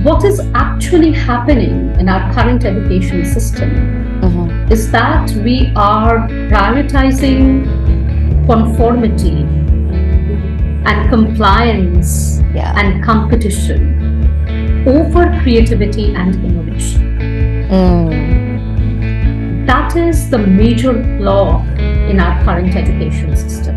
What is actually happening in our current education system is that we are prioritizing conformity and compliance and competition over creativity and innovation. That is the major flaw in our current education system.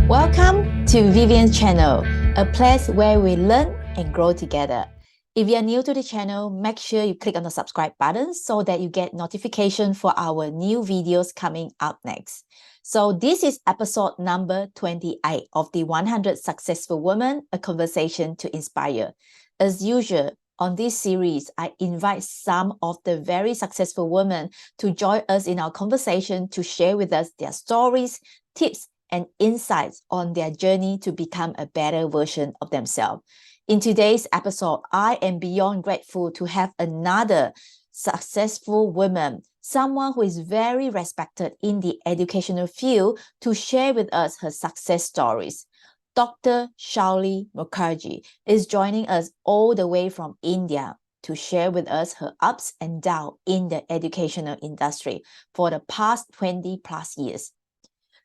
Welcome to Vivienne's channel, a place where we learn and grow together. If you are new to the channel, make sure you click on the subscribe button so that you get notification for our new videos coming up next. So this is episode number 28 of the 100 Successful Women, a conversation to inspire. As usual, on this series, I invite some of the very successful women to join us in our conversation to share with us their stories, tips, and insights on their journey to become a better version of themselves. In today's episode, I am beyond grateful to have another successful woman, someone who is very respected in the educational field, to share with us her success stories. Dr. Shauli Mukherjee is joining us all the way from India to share with us her ups and downs in the educational industry for the past 20 plus years.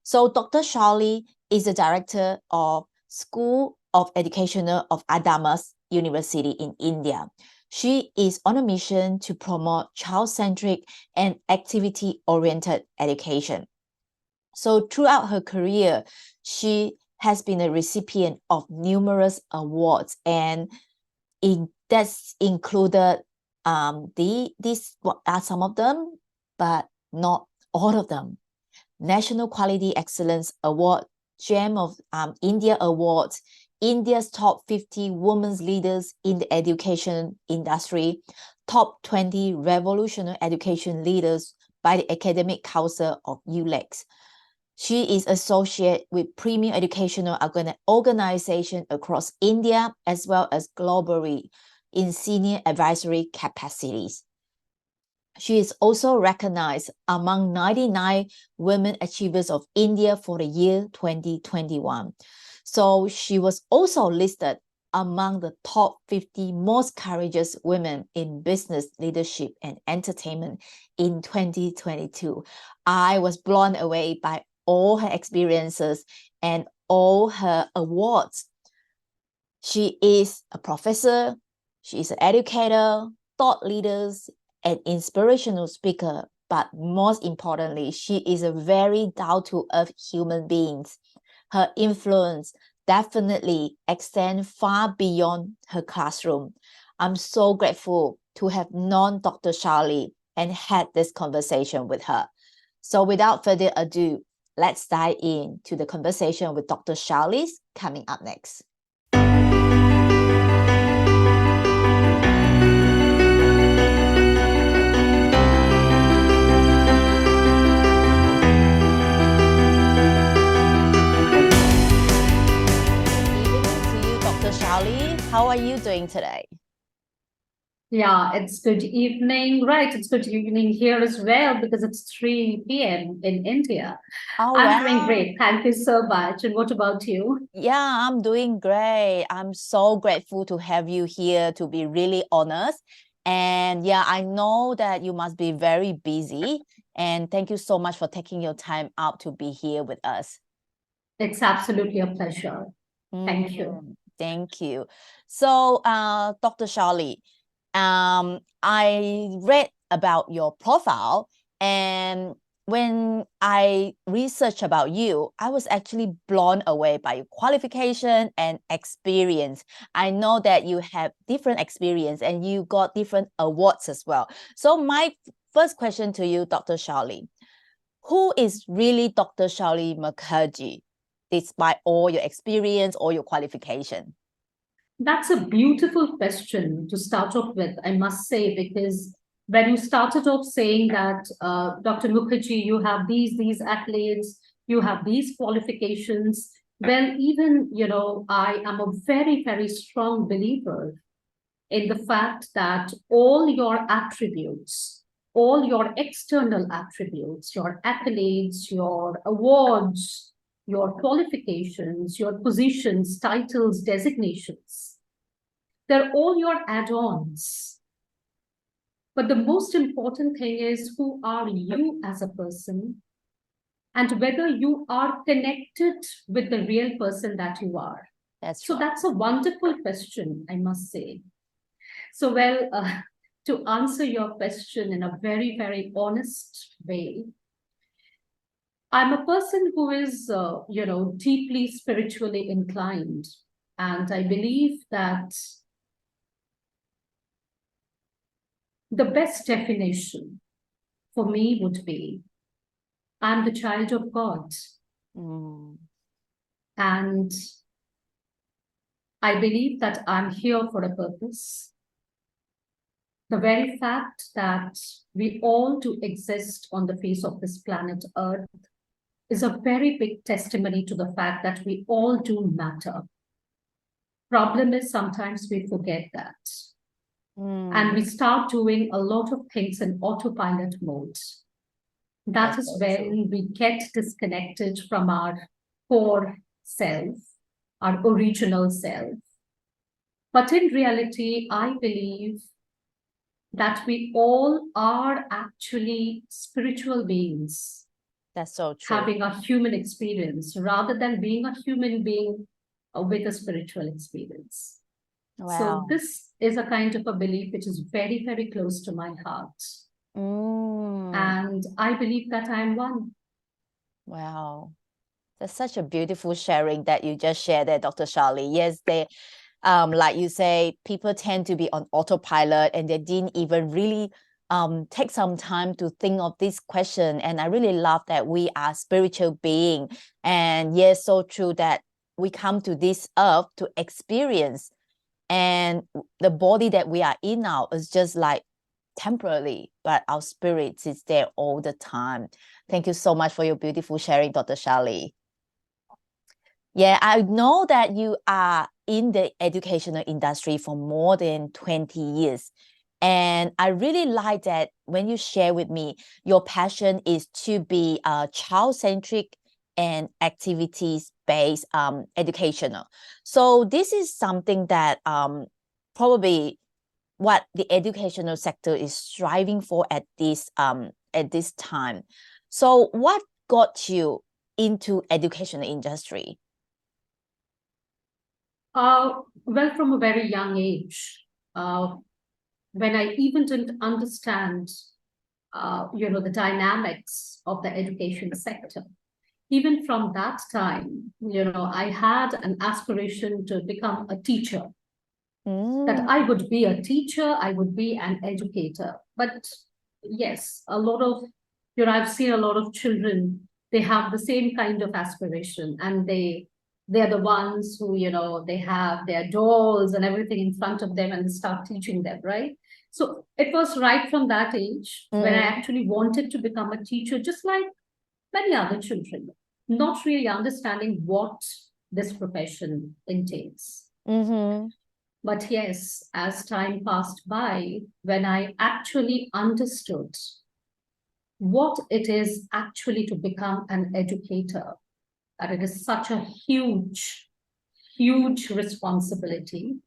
So Dr. Shauli is the director of School of Education of Adamas University in India. She is on a mission to promote child-centric and activity-oriented education. So throughout her career, she has been a recipient of numerous awards, and that's included these are some of them, but not all of them. National Quality Excellence Award, Gem of India Awards, India's top 50 women's leaders in the education industry, top 20 revolutionary education leaders by the Academic Council of ULEX. She is associated with premier educational organizations across India as well as globally in senior advisory capacities. She is also recognized among 99 Women Achievers of India for the year 2021. So she was also listed among the top 50 most courageous women in business, leadership, and entertainment in 2022. I was blown away by all her experiences and all her awards. She is a professor, she is an educator, thought leader, an inspirational speaker, but most importantly, she is a very down-to-earth human being. Her influence definitely extends far beyond her classroom. I'm so grateful to have known Dr. Shauli and had this conversation with her. So without further ado, let's dive into the conversation with Dr. Shauli coming up next. Shauli, how are you doing today? Yeah, it's good evening. Right, it's good evening here as well because it's 3 p.m. in India. Oh, I'm doing great. Thank you so much. And what about you? Yeah, I'm doing great. I'm so grateful to have you here, to be really honest. And yeah, I know that you must be very busy. And thank you so much for taking your time out to be here with us. It's absolutely a pleasure. Thank you. Thank you. So, Dr. Shauli, I read about your profile, and when I researched about you, I was actually blown away by your qualification and experience. I know that you have different experience and you got different awards as well. So my first question to you, Dr. Shauli, who is really Dr. Shauli Mukherjee, despite all your experience, all your qualification? That's a beautiful question to start off with, I must say, because when you started off saying that, Dr. Mukherjee, you have these accolades, you have these qualifications, well, even, I am a very, very strong believer in the fact that all your attributes, all your external attributes, your accolades, your awards, your qualifications, your positions, titles, designations, They're all your add-ons. But the most important thing is, who are you as a person, and whether you are connected with the real person that you are. That's So right. that's a wonderful question, I must say. So, well, to answer your question in a very, very honest way, I'm a person who is, deeply spiritually inclined. And I believe that the best definition for me would be, I'm the child of God. Mm, And I believe that I'm here for a purpose. The very fact that we all do exist on the face of this planet Earth is a very big testimony to the fact that we all do matter. Problem is, sometimes we forget that. And we start doing a lot of things in autopilot mode. That That's is so when true. we get disconnected from our core self, our original self. But in reality, I believe that we all are actually spiritual beings That's so true. having a human experience rather than being a human being with a spiritual experience. So Wow. this is a kind of a belief which is very, very close to my heart. Mm, And I believe that I am one. wow. That's such a beautiful sharing that you just shared there, Dr. Shauli. Yes, like you say, people tend to be on autopilot and they didn't even really take some time to think of this question. And I really love that we are spiritual being. And yes, so true that we come to this earth to experience, and the body that we are in now is just like temporarily, but our spirits is there all the time. Thank you so much for your beautiful sharing, Dr. Shauli. Yeah, I know that you are in the educational industry for more than 20 years. And I really like that when you share with me, your passion is to be child-centric and activities-based educational. So this is something that probably what the educational sector is striving for at this time. So what got you into educational industry? Well, from a very young age, when I even didn't understand, the dynamics of the education sector, even from that time, I had an aspiration to become a teacher, that I would be a teacher, I would be an educator. But yes, a lot of, I've seen a lot of children, they have the same kind of aspiration, and they're the ones who, they have their dolls and everything in front of them and they start teaching them, right? So it was right from that age when I actually wanted to become a teacher, just like many other children, not really understanding what this profession entails. But yes, as time passed by, when I actually understood what it is actually to become an educator, that it is such a huge, huge responsibility.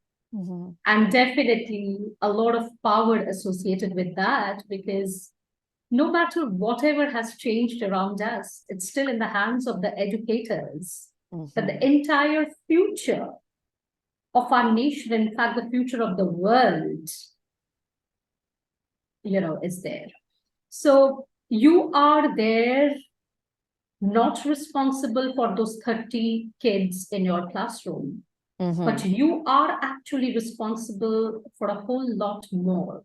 And definitely a lot of power associated with that, because no matter whatever has changed around us, it's still in the hands of the educators that the entire future of our nation, in fact, the future of the world, is there. So you are there not responsible for those 30 kids in your classroom, but you are actually responsible for a whole lot more.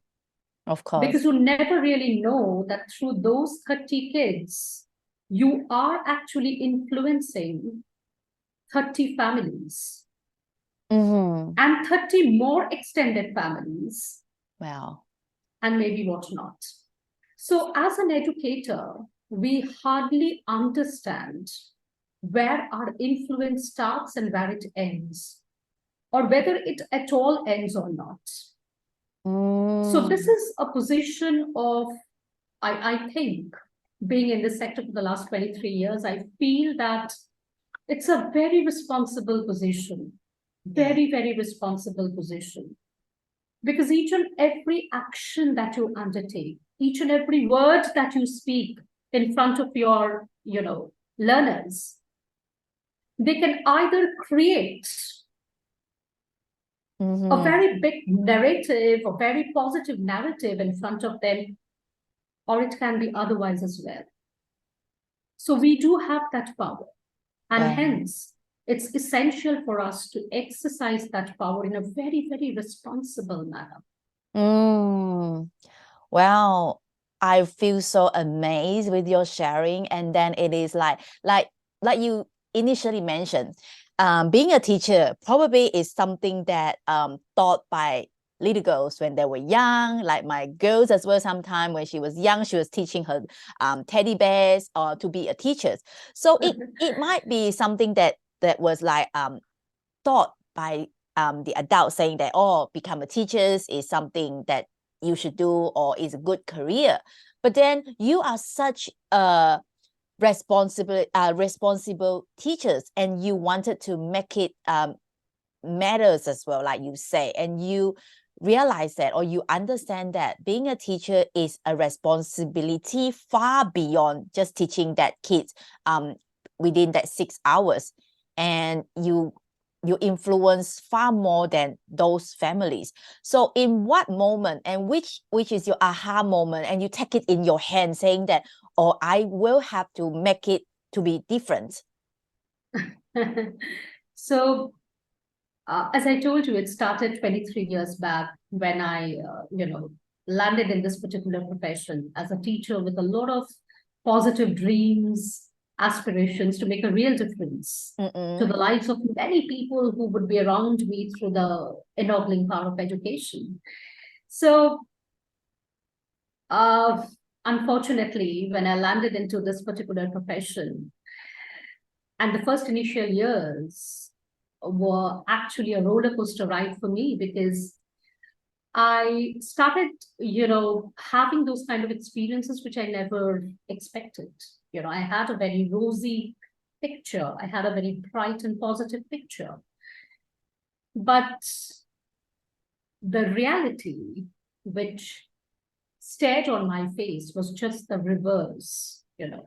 Of course. Because you never really know that through those 30 kids, you are actually influencing 30 families. And 30 more extended families. Wow. And maybe whatnot. So as an educator, we hardly understand where our influence starts and where it ends, or whether it at all ends or not. So this is a position of, I think, being in this sector for the last 23 years, I feel that it's a very responsible position, very, very responsible position. Because each and every action that you undertake, each and every word that you speak in front of your, learners, they can either create a very big narrative, a very positive narrative in front of them, or it can be otherwise as well. So we do have that power. And Wow. hence, it's essential for us to exercise that power in a very, very responsible manner. Well, I feel so amazed with your sharing. And then it is like you initially mentioned, being a teacher probably is something that taught by little girls when they were young, like my girls as well. Sometime when she was young, she was teaching her teddy bears or to be a teacher. So it might be something that was like taught by the adult, saying that, oh, become a teacher is something that you should do or is a good career. But then you are such a responsible teachers, and you wanted to make it matters as well, like you say, and you realize that, or you understand that being a teacher is a responsibility far beyond just teaching that kids within that 6 hours, and you influence far more than those families. So in what moment, and which is your aha moment, and you take it in your hand saying that, oh, I will have to make it to be different? So as I told you, it started 23 years back when I, landed in this particular profession as a teacher with a lot of positive dreams, aspirations to make a real difference to the lives of many people who would be around me through the ennobling power of education. So, unfortunately, when I landed into this particular profession, and the first initial years were actually a roller coaster ride for me, because I started, having those kind of experiences which I never expected. I had a very rosy picture. I had a very bright and positive picture. But the reality which stared on my face was just the reverse. And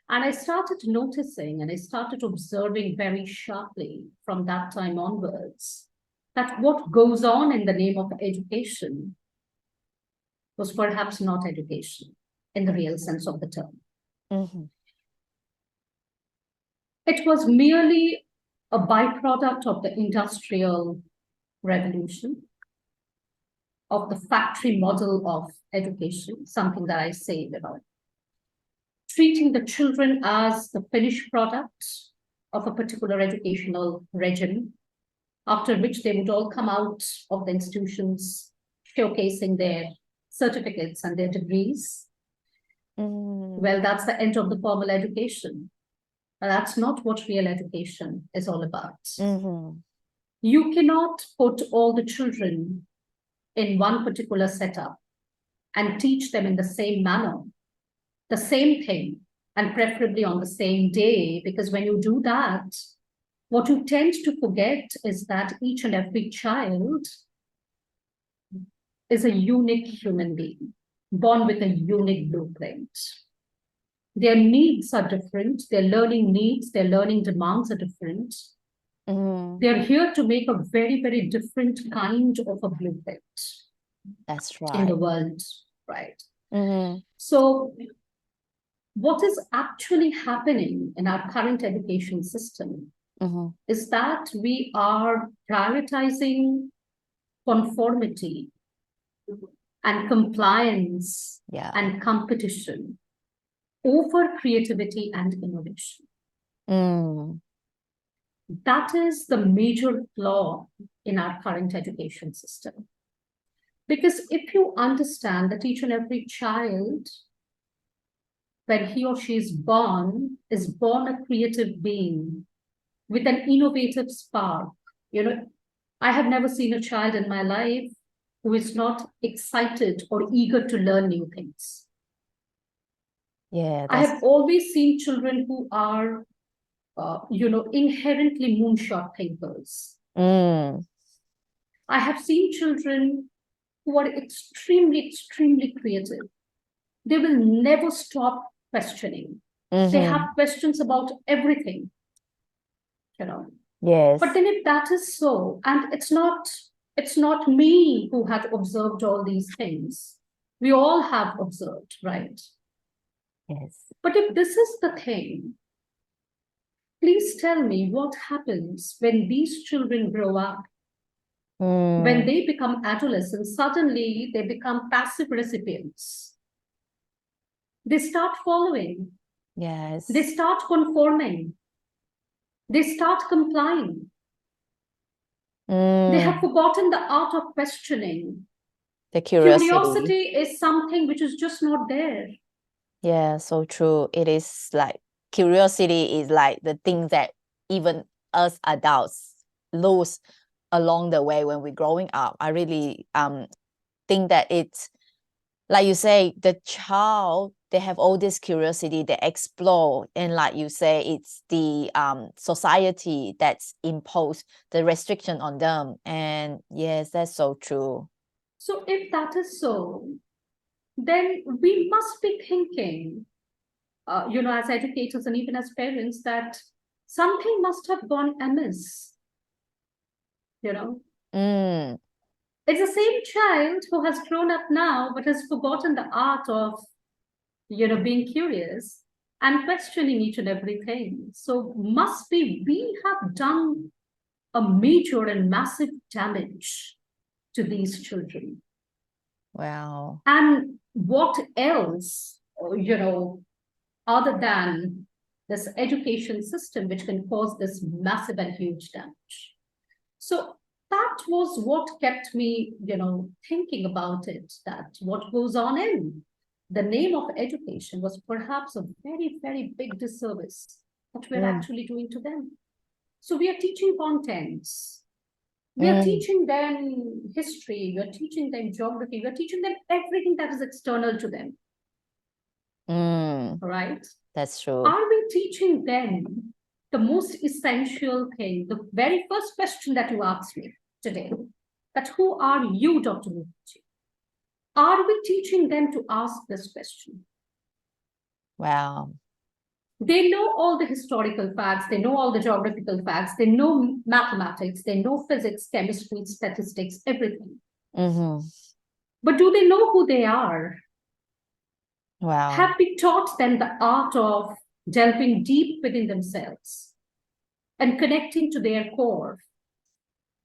I started noticing and I started observing very sharply from that time onwards that what goes on in the name of education was perhaps not education in the real sense of the term. It was merely a byproduct of the industrial revolution, of the factory model of education, something that I say about treating the children as the finished product of a particular educational regime, after which they would all come out of the institutions showcasing their certificates and their degrees. Well, that's the end of the formal education. That's not what real education is all about. You cannot put all the children in one particular setup and teach them in the same manner, the same thing, and preferably on the same day, because when you do that, what you tend to forget is that each and every child is a unique human being, born with a unique blueprint. Their needs are different, their learning needs, their learning demands are different. They're here to make a very, very different kind of a blueprint. That's right. In the world, right? So what is actually happening in our current education system is that we are prioritizing conformity and compliance and competition over creativity and innovation. That is the major flaw in our current education system. Because if you understand that each and every child, when he or she is born a creative being with an innovative spark. I have never seen a child in my life who is not excited or eager to learn new things. I have always seen children who are, inherently moonshot thinkers. I have seen children who are extremely, extremely creative. They will never stop questioning. They have questions about everything, you know. Yes. But then if that is so, and it's not me who had observed all these things. We all have observed, right? Yes. But if this is the thing, please tell me what happens when these children grow up. When they become adolescents, suddenly they become passive recipients. They start following. Yes. They start conforming. They start complying. They have forgotten the art of questioning. The curiosity. Curiosity is something which is just not there. Yeah, so true. It is like curiosity is like the thing that even us adults lose along the way when we're growing up. I really think that it's like you say, the child, they have all this curiosity, they explore, and like you say, it's the society that's imposed the restriction on them. And yes, that's so true. So if that is so, then we must be thinking, as educators and even as parents, that something must have gone amiss. It's the same child who has grown up now, but has forgotten the art of, being curious and questioning each and everything. So must be we have done a major and massive damage to these children. Wow. And what else, other than this education system, which can cause this massive and huge damage? So that was what kept me, thinking about it, that what goes on in the name of education was perhaps a very, very big disservice that we're actually doing to them. So we are teaching contents. We are teaching them history. We are teaching them geography. We are teaching them everything that is external to them. Right? That's true. Are we teaching them the most essential thing, the very first question that you asked me today, that who are you, Dr. Mukherjee? Are we teaching them to ask this question? Wow. They know all the historical facts, they know all the geographical facts, they know mathematics, they know physics, chemistry, statistics, everything. But do they know who they are? Wow. Have we taught them the art of delving deep within themselves and connecting to their core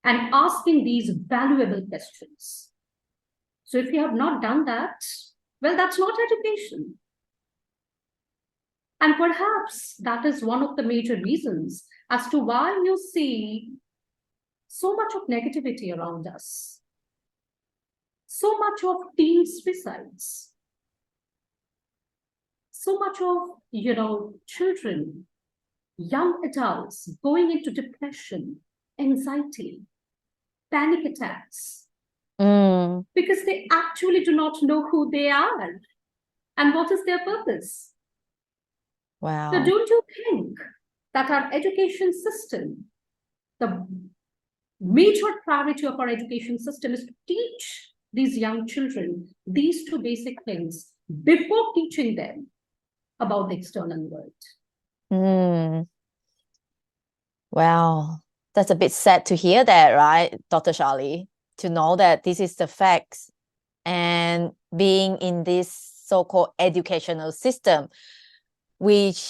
and asking these valuable questions? So if you have not done that, well, that's not education. And perhaps that is one of the major reasons as to why you see so much of negativity around us, so much of teen suicides, so much of, children, young adults going into depression, anxiety, panic attacks, because they actually do not know who they are and what is their purpose. Wow. So don't you think that our education system, the major priority of our education system is to teach these young children these two basic things before teaching them about the external world? Wow. That's a bit sad to hear that, right, Dr. Shauli? To know that this is the facts, and being in this so-called educational system, which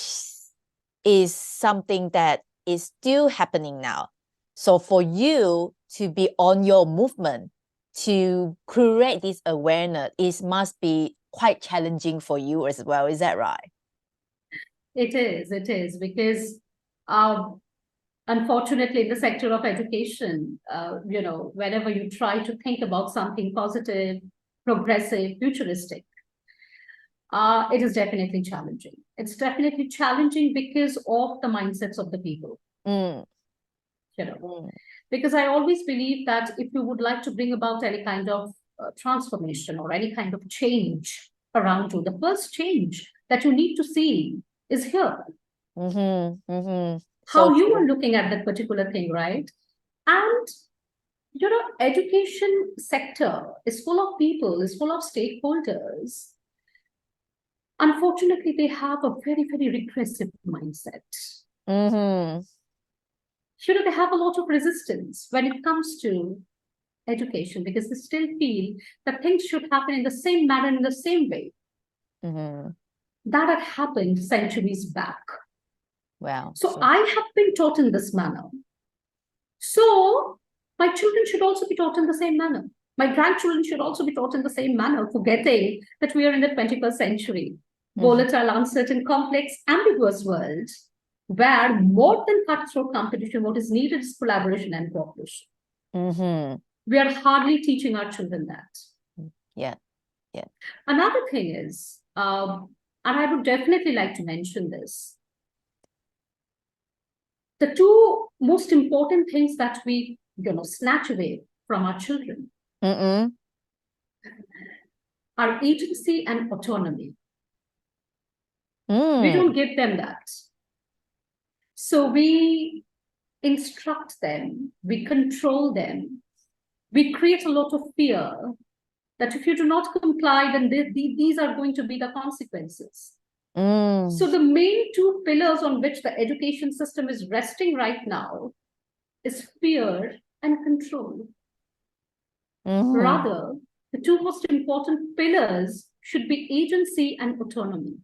is something that is still happening now. So for you to be on your movement, to create this awareness, it must be quite challenging for you as well. Is that right? It is, because unfortunately, in the sector of education, whenever you try to think about something positive, progressive, futuristic, it is definitely challenging. It's definitely challenging because of the mindsets of the people. Because I always believe that if you would like to bring about any kind of transformation or any kind of change around you, the first change that you need to see is here. How you are looking at that particular thing, right? And education sector is full of people, is full of stakeholders. Unfortunately, they have a very, very regressive mindset. Mm-hmm. They have a lot of resistance when it comes to education because they still feel that things should happen in the same manner, in the same way. Mm-hmm. That had happened centuries back. Wow. So I have been taught in this manner. So my children should also be taught in the same manner. My grandchildren should also be taught in the same manner, forgetting that we are in the 21st century, volatile, uncertain, complex, ambiguous world, where more than cutthroat competition, what is needed is collaboration and cooperation. Mm-hmm. We are hardly teaching our children that. Yeah. Another thing is, and I would definitely like to mention this, the two most important things that we snatch away from our children Mm-mm. are agency and autonomy. Mm. We don't give them that. So we instruct them, we control them, we create a lot of fear that if you do not comply, then these are going to be the consequences. Mm. So the main two pillars on which the education system is resting right now is fear and control. Mm-hmm. Rather, the two most important pillars should be agency and autonomy.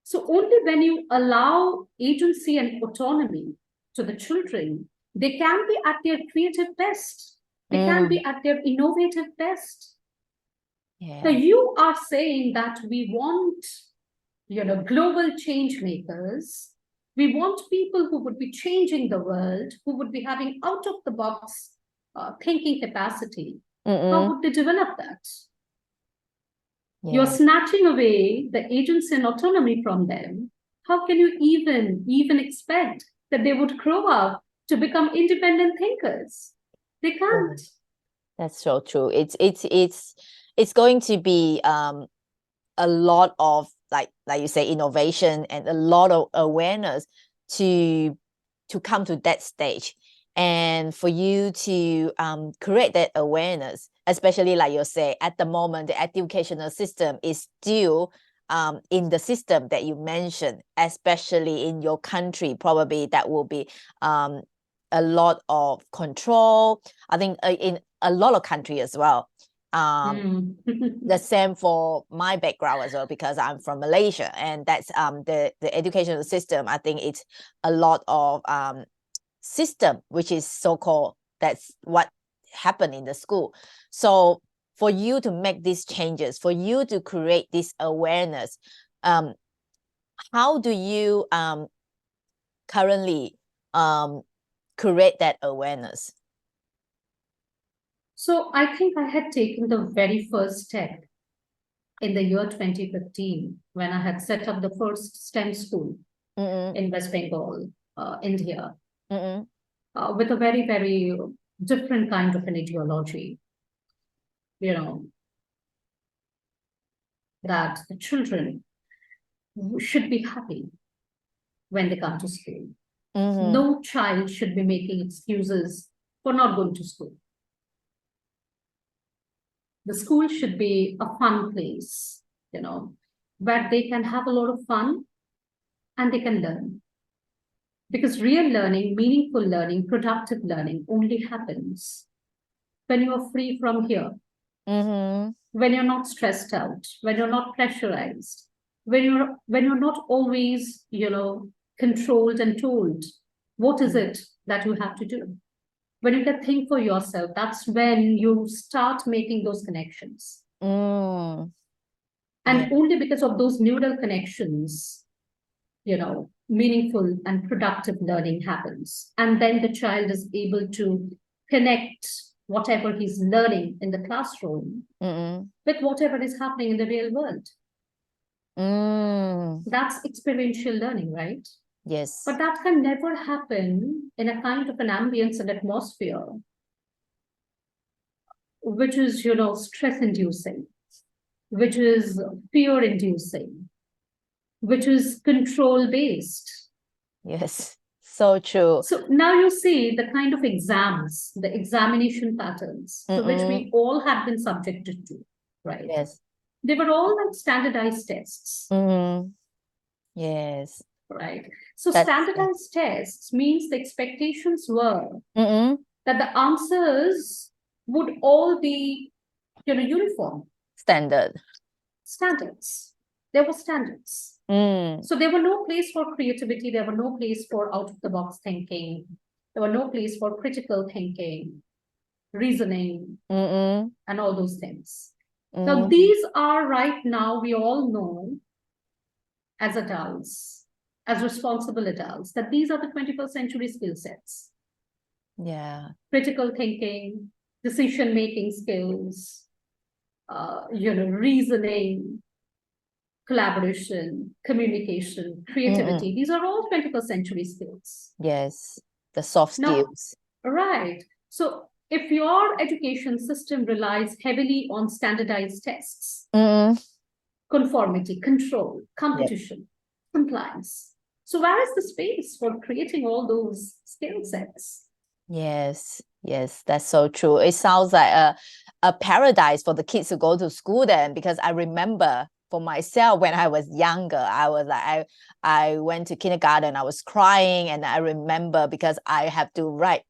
So only when you allow agency and autonomy to the children, they can be at their creative best. They can be at their innovative best. Yeah. So you are saying that we want, global change makers. We want people who would be changing the world, who would be having out of the box thinking capacity. How would they develop that? Yeah. You're snatching away the agency and autonomy from them. How can you even expect that they would grow up to become independent thinkers? They can't. That's so true. It's going to be a lot of like you say innovation and a lot of awareness to come to that stage, and for you to create that awareness, especially like you say, at the moment the educational system is still in the system that you mentioned, especially in your country, probably that will be a lot of control. I think in a lot of countries as well. The same for my background as well, because I'm from Malaysia, and that's the educational system. I think it's a lot of system which is so-called, that's what happened in the school. So for you to make these changes, for you to create this awareness, how do you currently create that awareness? So I think I had taken the very first step in the year 2015 when I had set up the first STEM school in West Bengal, India, with a very, very different kind of an ideology. That the children should be happy when they come to school. No child should be making excuses for not going to school. The school should be a fun place, where they can have a lot of fun and they can learn. Because real learning, meaningful learning, productive learning only happens when you are free from here, when you're not stressed out, when you're not pressurized, when you're not always, controlled and told what is it that you have to do. When you can think for yourself, that's when you start making those connections. And only because of those neural connections, meaningful and productive learning happens. And then the child is able to connect whatever he's learning in the classroom with whatever is happening in the real world. That's experiential learning, right? Yes. But that can never happen in a kind of an ambience and atmosphere which is, stress-inducing, which is fear-inducing, which is control-based. Yes. So true. So now you see the kind of exams, the examination patterns to which we all have been subjected to, right? Yes. They were all like standardized tests, Yes. right? So That's standardized tests means the expectations were that the answers would all be, uniform. standards. There were standards. So there were no place for creativity. There were no place for out-of-the-box thinking. There were no place for critical thinking, reasoning, and all those things. So these are right now, we all know as adults, as responsible adults, that these are the 21st century skill sets. Yeah. Critical thinking, decision-making skills, reasoning, collaboration, communication, creativity. These are all 21st century skills. Yes. The soft skills. Right. So if your education system relies heavily on standardized tests, conformity, control, competition, compliance. So where is the space for creating all those skill sets? Yes, that's so true. It sounds like a paradise for the kids to go to school then, because I remember for myself when I was younger, I was like, I went to kindergarten, I was crying, and I remember because I have to write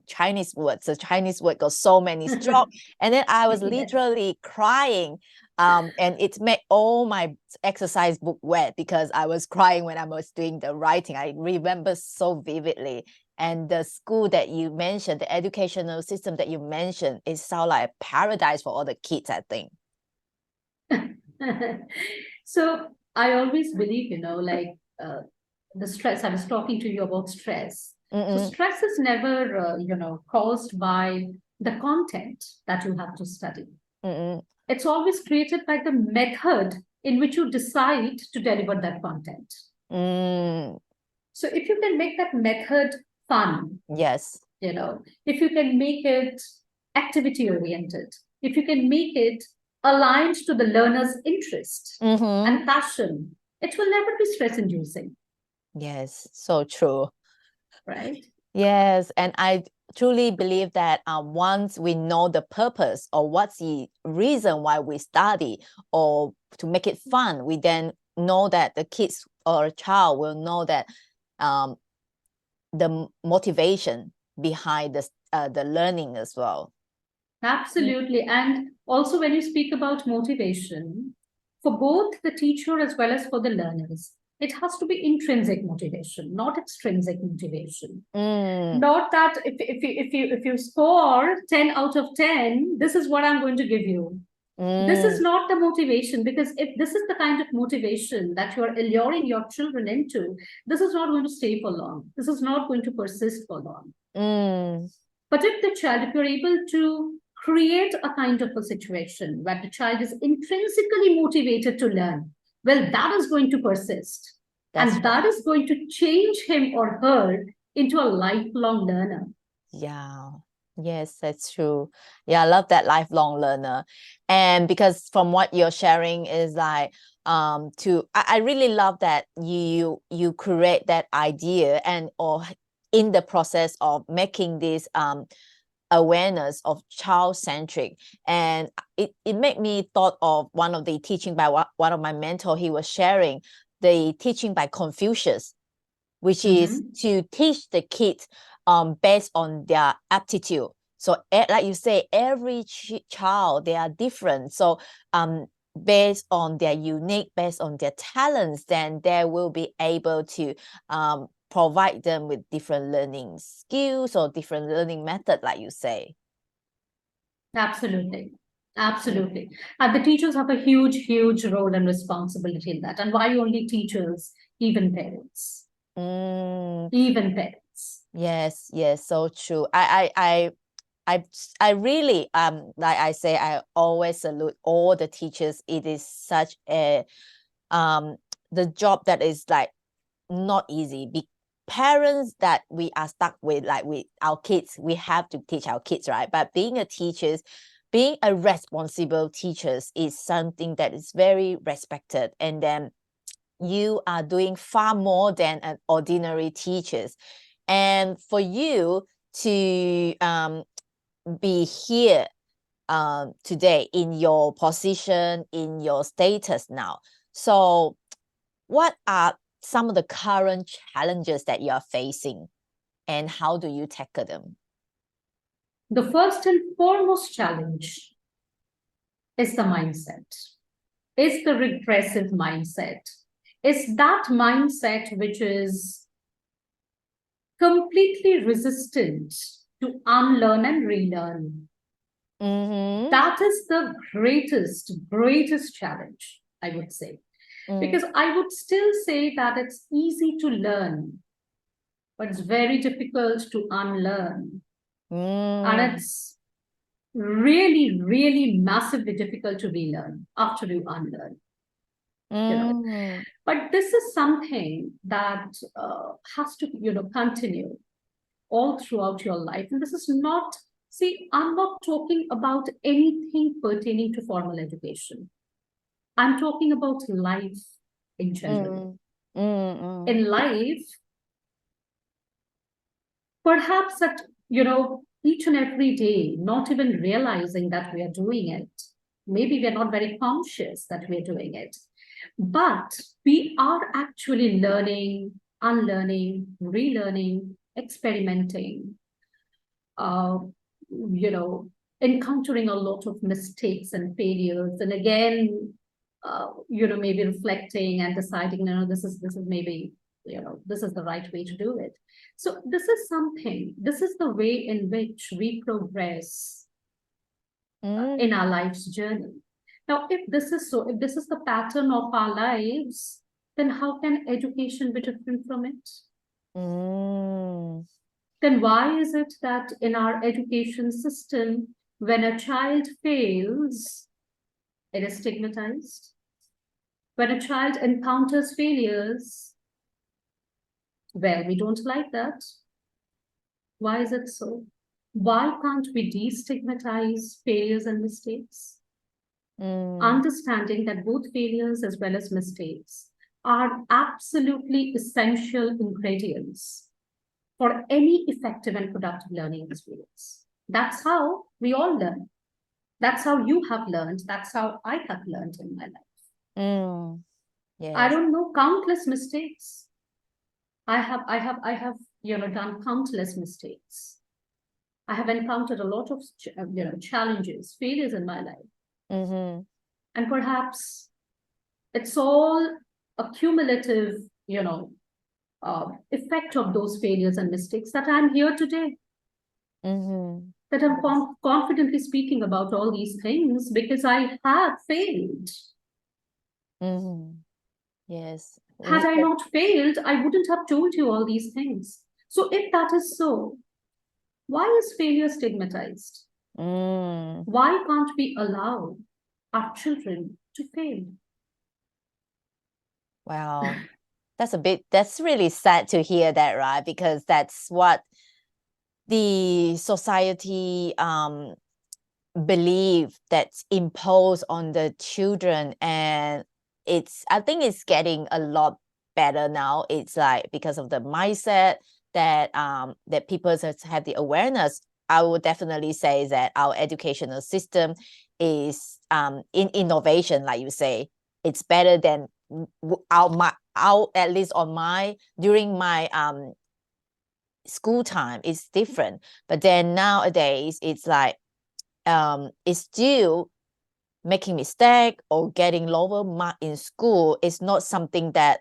Chinese words. The Chinese word got so many strokes, and then I was literally crying. And it made all my exercise book wet because I was crying when I was doing the writing. I remember so vividly. And the school that you mentioned, the educational system that you mentioned, it sounds like a paradise for all the kids, I think. So I always believe, the stress, I was talking to you about stress. So stress is never, caused by the content that you have to study. It's always created by the method in which you decide to deliver that content. So if you can make that method fun, yes, if you can make it activity oriented, if you can make it aligned to the learner's interest and passion, it will never be stress inducing. Yes, so true. Right? Yes, and I truly believe that once we know the purpose or what's the reason why we study or to make it fun, we then know that the kids or a child will know that the motivation behind the learning as well. Absolutely. And also when you speak about motivation, for both the teacher as well as for the learners, it has to be intrinsic motivation, not extrinsic motivation. Not that if you score 10 out of 10, this is what I'm going to give you. This is not the motivation, because if this is the kind of motivation that you're alluring your children into, this is not going to stay for long. This is not going to persist for long. But if you're able to create a kind of a situation where the child is intrinsically motivated to learn, well, that is going to persist. That is going to change him or her into a lifelong learner. Yeah. Yes, that's true. Yeah, I love that lifelong learner. And because from what you're sharing is like I really love that you create that idea or in the process of making this awareness of child-centric. And it made me thought of one of the teaching by one of my mentor. He was sharing the teaching by Confucius, which is to teach the kids based on their aptitude. So like you say, every child, they are different. So based on their unique, based on their talents, then they will be able to provide them with different learning skills or different learning method, like you say. Absolutely. Absolutely. And the teachers have a huge role and responsibility in that. And why only teachers? Even parents. Even parents. Yes, so true. I really like I say, I always salute all the teachers. It is such a the job that is like not easy. Parents that we are stuck with, like with our kids, we have to teach our kids, right? But being a responsible teacher is something that is very respected, and then you are doing far more than an ordinary teachers. And for you to be here today in your position, in your status now. So what are some of the current challenges that you are facing, and how do you tackle them? The first and foremost challenge is the mindset, is the regressive mindset, is that mindset which is completely resistant to unlearn and relearn. Mm-hmm. That is the greatest challenge, I would say. Because I would still say that it's easy to learn, but it's very difficult to unlearn. And it's really massively difficult to relearn after you unlearn. You know? But this is something that has to, continue all throughout your life. And this is not, see, I'm not talking about anything pertaining to formal education. I'm talking about life in general. In life, perhaps at, each and every day, not even realizing that we are doing it. Maybe we're not very conscious that we're doing it. But we are actually learning, unlearning, relearning, experimenting, encountering a lot of mistakes and failures. And again, maybe reflecting and deciding, this is maybe, this is the right way to do it. So this is the way in which we progress in our life's journey. Now, if this is the pattern of our lives, then how can education be different from it? Then why is it that in our education system, when a child fails, it is stigmatized? When a child encounters failures, well, we don't like that. Why is it so? Why can't we destigmatize failures and mistakes? Understanding that both failures as well as mistakes are absolutely essential ingredients for any effective and productive learning experience. That's how we all learn. That's how you have learned. That's how I have learned in my life. Yes. I don't know, countless mistakes. I have done countless mistakes. I have encountered a lot of challenges, failures in my life. And perhaps it's all a cumulative, effect of those failures and mistakes that I'm here today. That I'm confidently speaking about all these things because I have failed. Yes. Had I not failed, I wouldn't have told you all these things. So if that is so, why is failure stigmatized? Why can't we allow our children to fail? Wow. That's really sad to hear that, right? Because that's what the society believe that's imposed on the children, and I think it's getting a lot better now. It's like because of the mindset that that people have the awareness. I would definitely say that our educational system is in innovation, like you say, it's better than at least during my school time. It's different, but then nowadays it's like it's still making mistake or getting lower mark in school is not something that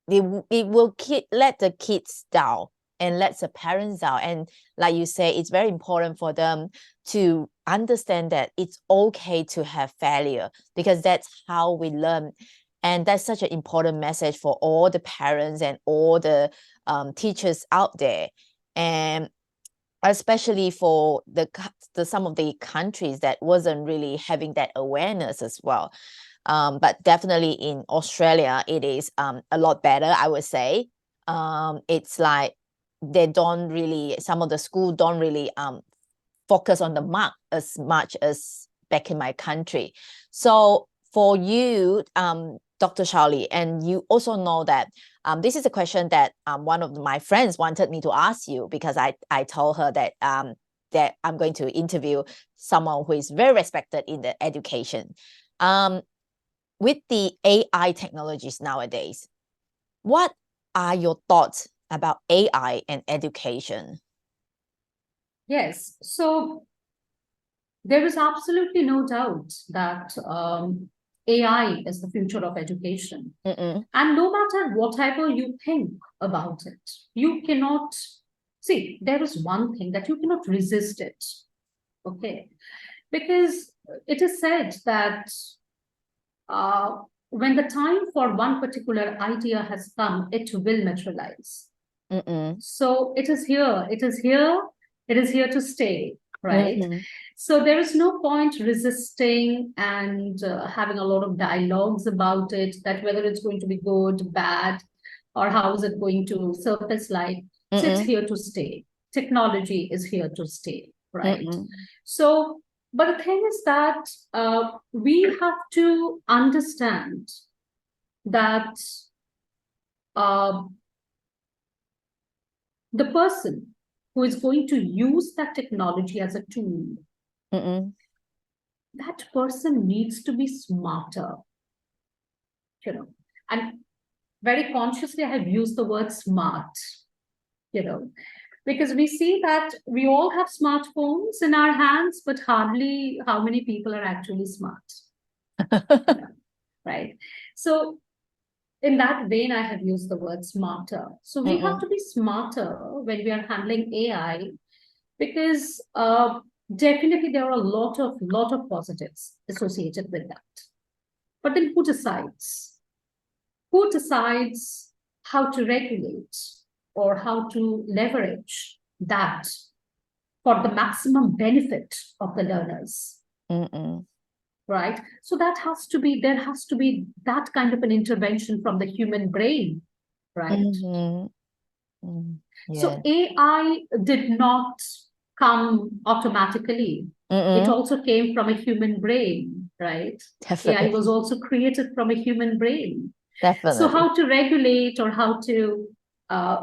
it will let the kids down and let the parents down. And like you say, it's very important for them to understand that it's okay to have failure, because that's how we learn. And that's such an important message for all the parents and all the teachers out there, and especially for the some of the countries that wasn't really having that awareness as well. But definitely in Australia, it is a lot better, I would say. It's like some of the schools don't really focus on the mark as much as back in my country. So for you, Dr. Shauli, and you also know that this is a question that one of my friends wanted me to ask you, because I told her that that I'm going to interview someone who is very respected in the education. With the AI technologies nowadays, what are your thoughts about AI and education? Yes, so there is absolutely no doubt that AI is the future of education. Mm-mm. And no matter whatever you think about it, you cannot see, there is one thing that you cannot resist it. Okay. Because it is said that when the time for one particular idea has come, it will materialize. Mm-mm. So it is here, it is here, it is here to stay, right? Mm-hmm. So there is no point resisting and having a lot of dialogues about it, that whether it's going to be good, bad, or how is it going to surface like. So it's Mm-mm. here to stay. Technology is here to stay, right? Mm-mm. So, but the thing is that we have to understand that the person who is going to use that technology as a tool, Mm-mm. that person needs to be smarter, and very consciously I have used the word smart, because we see that we all have smartphones in our hands, but hardly how many people are actually smart, right? So in that vein, I have used the word smarter. So we have to be smarter when we are handling AI, because definitely there are a lot of positives associated with that. But then who decides? Who decides how to regulate or how to leverage that for the maximum benefit of the learners? Mm-mm. Right? So there has to be that kind of an intervention from the human brain, right? Mm-hmm. Mm. So Yeah. AI did not come automatically. It Mm-mm. also came from a human brain, right? AI Definitely. was also created from a human brain. So Definitely. how to regulate or how to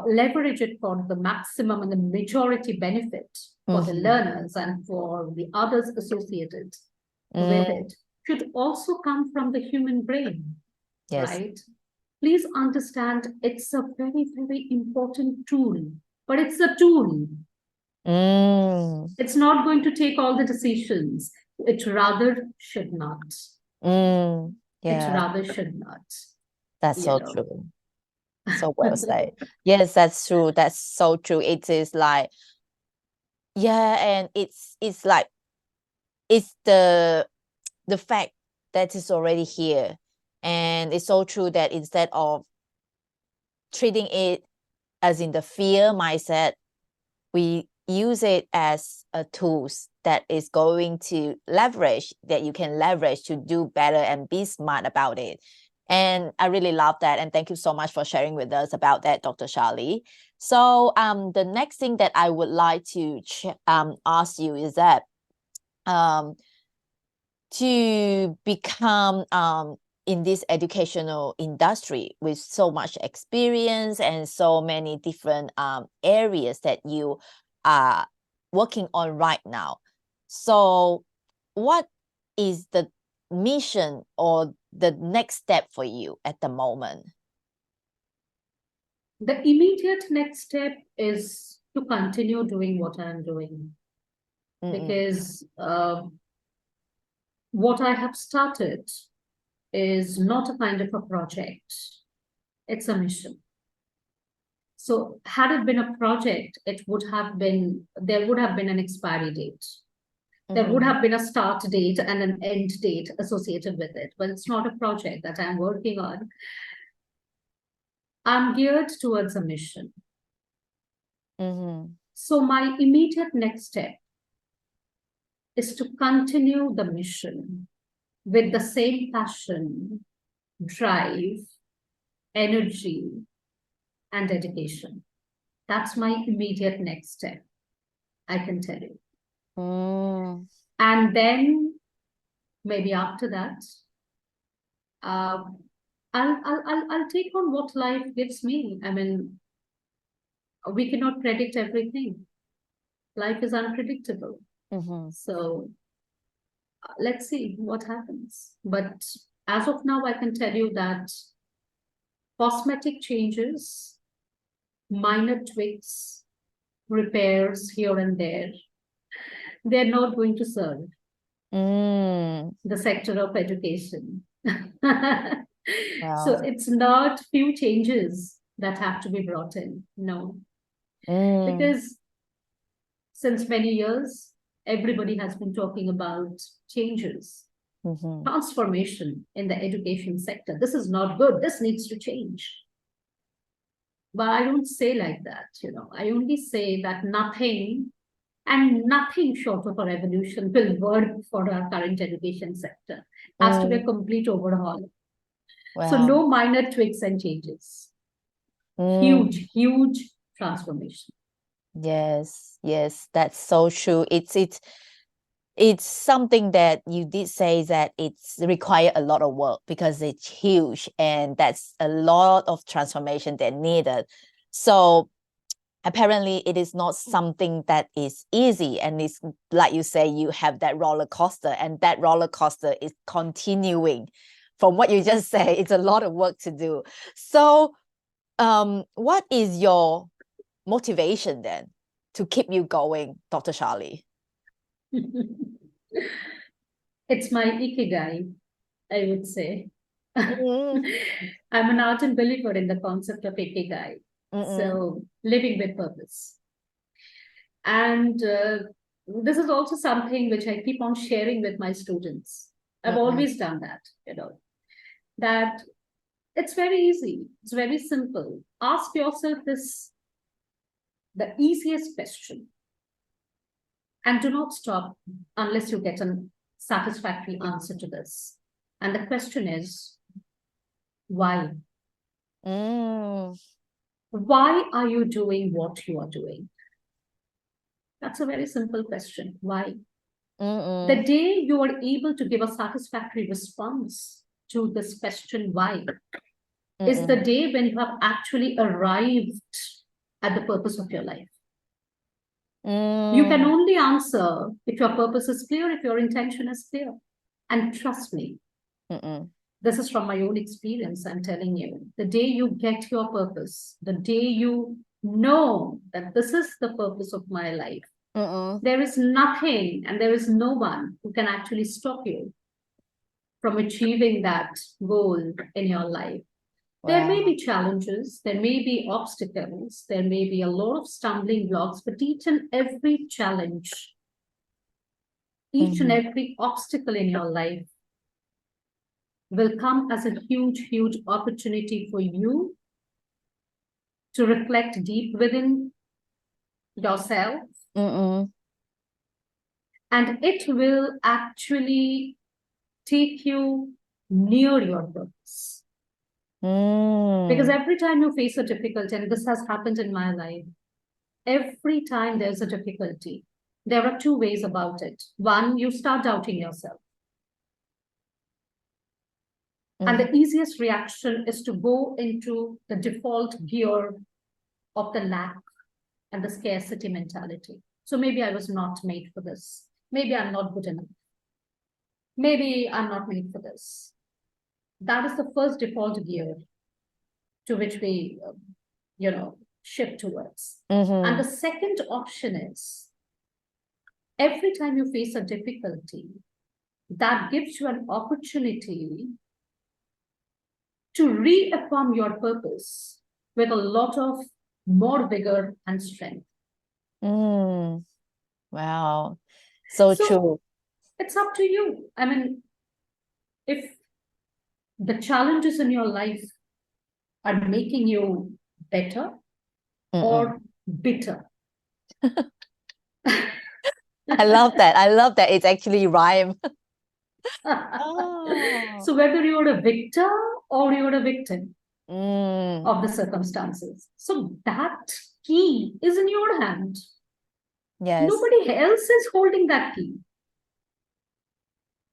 leverage it for the maximum and the majority benefit for the learners and for the others associated with Mm. it should also come from the human brain, Yes. right? Please understand it's a very, very important tool, but it's a tool. Mm. It's not going to take all the decisions. It rather should not. Mm. It Yeah, rather should not, that's you so know. true. So well said. Yes, that's true. That's so true. It is like, yeah, and it's like it's the fact that is already here. And it's so true that instead of treating it as in the fear mindset, we use it as a tools that is going to leverage, that you can leverage to do better and be smart about it. And I really love that. And thank you so much for sharing with us about that, Dr. Shauli. So the next thing that I would like to ask you is that to become in this educational industry with so much experience and so many different areas that you are working on right now. So what is the mission or the next step for you at the moment? The immediate next step is to continue doing what I'm doing, because what I have started is not a kind of a project, it's a mission. So had it been a project, there would have been an expiry date. There would have been a start date and an end date associated with it, but it's not a project that I'm working on. I'm geared towards a mission. So my immediate next step is to continue the mission with the same passion, drive, energy, and dedication. That's my immediate next step, I can tell you. And then maybe after that, I'll take on what life gives me. I mean, we cannot predict everything. Life is unpredictable. So let's see what happens. But as of now, I can tell you that cosmetic changes, minor tweaks, repairs here and there, they're not going to serve the sector of education. So it's not few changes that have to be brought in, no. Because since many years, everybody has been talking about changes, transformation in the education sector. This is not good. This needs to change. But I don't say like that, you know. I only say that nothing short of a revolution will work for our current education sector. Has to be a complete overhaul. So no minor tweaks and changes. Huge transformation. Yes, that's so true. It's something that you did say that it's require a lot of work because it's huge and that's a lot of transformation that needed. So apparently it is not something that is easy, and it's like you say, you have that roller coaster, and that roller coaster is continuing. From what you just say, it's a lot of work to do. So what is your motivation then to keep you going, Dr. Shauli? It's my ikigai, I would say. I'm an ardent believer in the concept of ikigai. So living with purpose. And this is also something which I keep on sharing with my students. I've always done that, you know, that it's very easy. It's very simple. Ask yourself the easiest question. And do not stop unless you get a satisfactory answer to this. And the question is, why? Why are you doing what you are doing? That's a very simple question. Why? The day you are able to give a satisfactory response to this question, why, is the day when you have actually arrived at the purpose of your life. You can only answer if your purpose is clear, if your intention is clear. And trust me, this is from my own experience, I'm telling you. The day you get your purpose, the day you know that this is the purpose of my life, there is nothing and there is no one who can actually stop you from achieving that goal in your life. There may be challenges, there may be obstacles, there may be a lot of stumbling blocks, but each and every challenge, each and every obstacle in your life will come as a huge opportunity for you to reflect deep within yourself. And it will actually take you near your purpose. Because every time you face a difficulty, and this has happened in my life, every time there's a difficulty, there are two ways about it. One, you start doubting yourself. And the easiest reaction is to go into the default gear of the lack and the scarcity mentality. So maybe I was not made for this. Maybe I'm not good enough. Maybe I'm not made for this. That is the first default gear to which we, shift towards. And the second option is, every time you face a difficulty, that gives you an opportunity to reaffirm your purpose with a lot of more vigor and strength. Wow. So true. It's up to you. I mean, if the challenges in your life are making you better or bitter. I love that. I love that. It's actually rhyme. So whether you're a victor or you're a victim of the circumstances. So that key is in your hand. Yes. Nobody else is holding that key.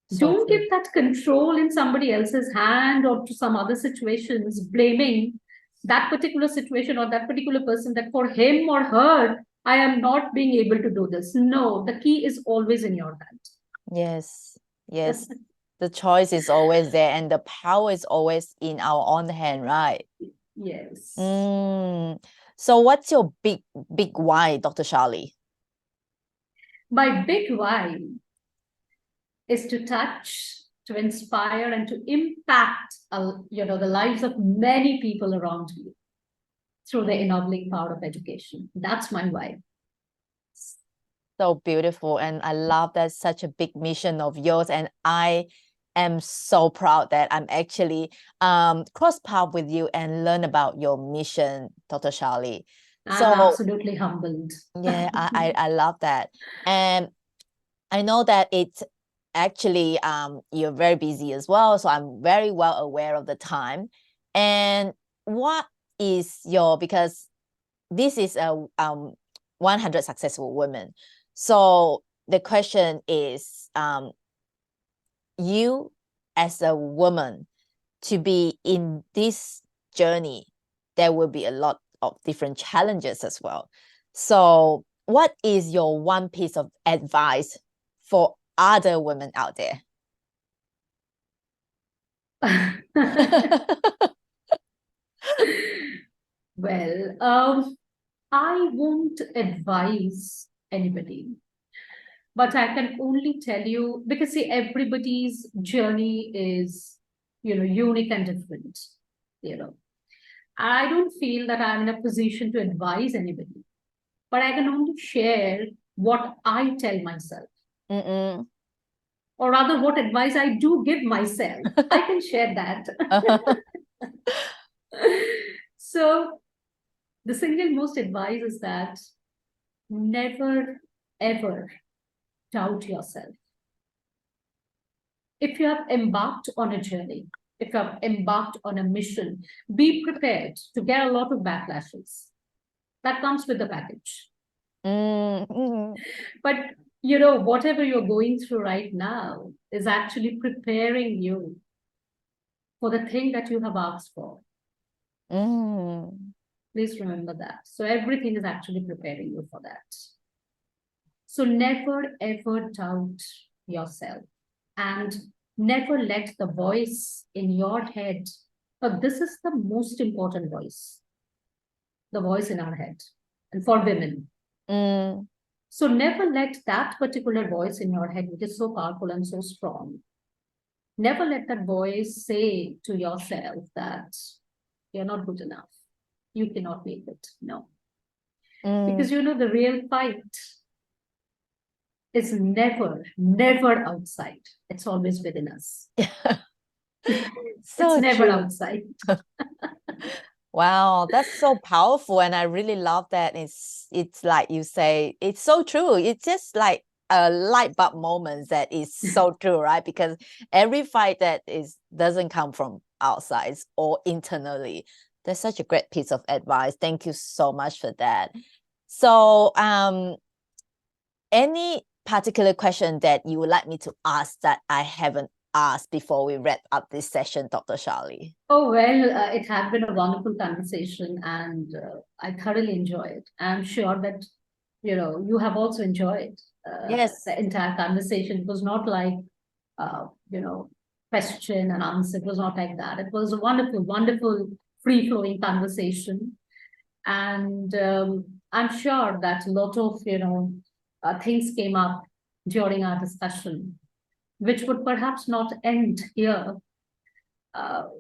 So Don't true. give that control in somebody else's hand or to some other situations, blaming that particular situation or that particular person that for him or her, I am not being able to do this. No, the key is always in your hand. Yes, yes. The choice is always there and the power is always in our own hand, right? Yes. So what's your big why, Dr. Shauli? My big why is to touch, to inspire, and to impact, the lives of many people around me through the ennobling power of education. That's my why. So beautiful. And I love that such a big mission of yours. And I am so proud that I'm actually cross path with you and learn about your mission, Dr. Shauli. I'm absolutely humbled. Yeah, I love that. And I know that it's actually you're very busy as well. So I'm very well aware of the time. And what is your, because this is a 100 successful women. So the question is, you as a woman to be in this journey, there will be a lot of different challenges as well. So what is your one piece of advice for other women out there? Well, I won't advise anybody, but I can only tell you because see, everybody's journey is, unique and different. You know, I don't feel that I'm in a position to advise anybody, but I can only share what I tell myself, or rather, what advice I do give myself. I can share that. So, the single most advice is that never ever doubt yourself. If you have embarked on a journey, if you have embarked on a mission, be prepared to get a lot of backlashes. That comes with the package. But whatever you're going through right now is actually preparing you for the thing that you have asked for. Please remember that. So everything is actually preparing you for that. So never ever doubt yourself and never let the voice in your head, but this is the most important voice, the voice in our head, and for women. So never let that particular voice in your head, which is so powerful and so strong, never let that voice say to yourself that you're not good enough, you cannot make it. No. Because the real fight is never outside. It's always within us. So it's never true. outside. Wow, that's so powerful. And I really love that. It's like you say, it's so true. It's just like a light bulb moment that is so true, right? Because every fight that doesn't come from outside or internally. That's such a great piece of advice. Thank you so much for that. So any particular question that you would like me to ask that I haven't asked before we wrap up this session, Dr. Shauli? Oh, well, it had been a wonderful conversation and I thoroughly enjoyed it. I'm sure that, you have also enjoyed Yes. the entire conversation. It was not like, question and answer. It was not like that. It was a wonderful, free-flowing conversation. And I'm sure that a lot of, things came up during our discussion, which would perhaps not end here.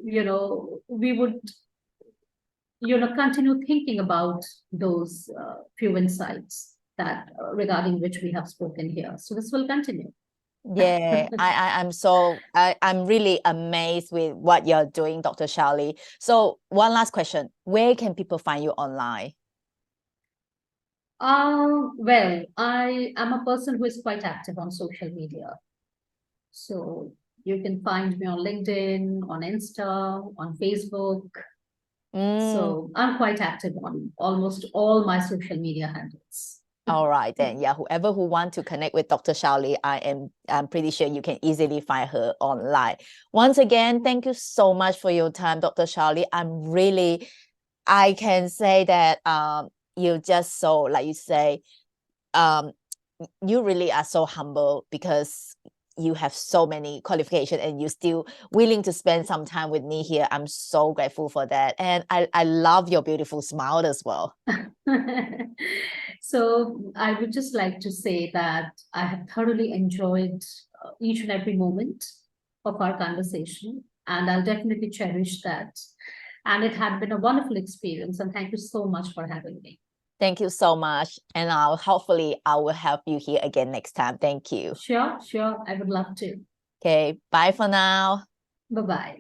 We would, continue thinking about those few insights that regarding which we have spoken here. So this will continue. Yeah, I'm really amazed with what you're doing, Dr. Shauli. So one last question, where can people find you online? Well, I am a person who is quite active on social media. So you can find me on LinkedIn, on Insta, on Facebook. So I'm quite active on almost all my social media handles. All right, then. Yeah, whoever who want to connect with Dr. Shauli, I'm pretty sure you can easily find her online. Once again, thank you so much for your time, Dr. Shauli. I can say that you're just so, like you say, you really are so humble because you have so many qualifications and you're still willing to spend some time with me here. I'm so grateful for that. And I love your beautiful smile as well. So I would just like to say that I have thoroughly enjoyed each and every moment of our conversation, and I'll definitely cherish that. And it had been a wonderful experience, and thank you so much for having me. Thank you so much. And hopefully I will have you here again next time. Thank you. Sure, I would love to. Okay, bye for now. Bye-bye.